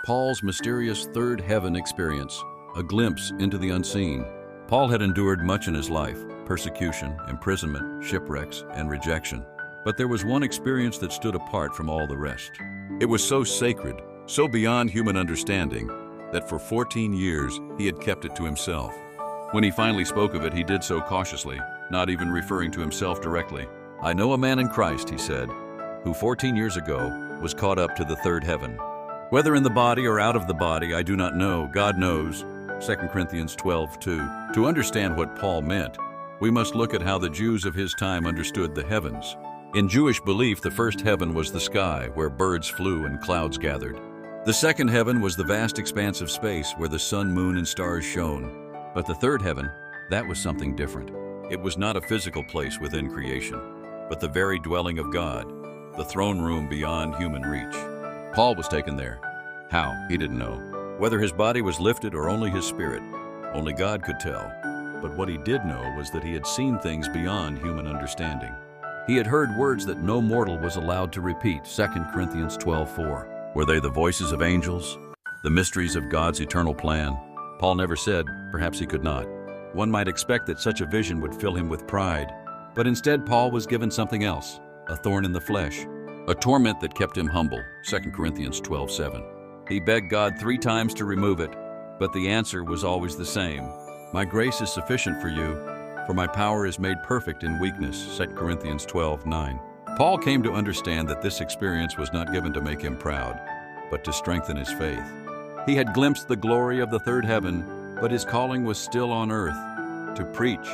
Paul's mysterious third heaven experience, a glimpse into the unseen. Paul had endured much in his life: persecution, imprisonment, shipwrecks, and rejection. But there was one experience that stood apart from all the rest. It was so sacred, so beyond human understanding, that for 14 years he had kept it to himself. When he finally spoke of it, he did so cautiously, not even referring to himself directly. "I know a man in Christ," he said, "who 14 years ago was caught up to the third heaven. Whether in the body or out of the body, I do not know. God knows." 2 Corinthians 12:2. To understand what Paul meant, we must look at how the Jews of his time understood the heavens. In Jewish belief, the first heaven was the sky, where birds flew and clouds gathered. The second heaven was the vast expanse of space, where the sun, moon, and stars shone. But the third heaven, that was something different. It was not a physical place within creation, but the very dwelling of God, the throne room beyond human reach. Paul was taken there. How? He didn't know. Whether his body was lifted or only his spirit, only God could tell. But what he did know was that he had seen things beyond human understanding. He had heard words that no mortal was allowed to repeat, 2 Corinthians 12:4. Were they the voices of angels? The mysteries of God's eternal plan? Paul never said, perhaps he could not. One might expect that such a vision would fill him with pride. But instead, Paul was given something else, a thorn in the flesh, a torment that kept him humble, 2 Corinthians 12:7. He begged God 3 times to remove it, but the answer was always the same. "My grace is sufficient for you, for my power is made perfect in weakness," 2 Corinthians 12:9. Paul came to understand that this experience was not given to make him proud, but to strengthen his faith. He had glimpsed the glory of the third heaven, but his calling was still on earth, to preach,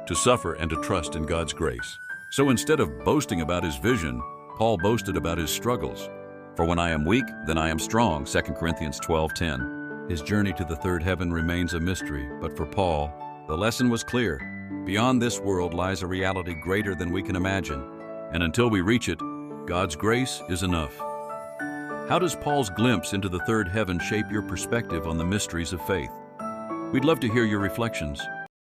to suffer, and to trust in God's grace. So instead of boasting about his vision, Paul boasted about his struggles. "For when I am weak, then I am strong," 2 Corinthians 12:10. His journey to the third heaven remains a mystery, but for Paul, the lesson was clear. Beyond this world lies a reality greater than we can imagine, and until we reach it, God's grace is enough. How does Paul's glimpse into the third heaven shape your perspective on the mysteries of faith? We'd love to hear your reflections.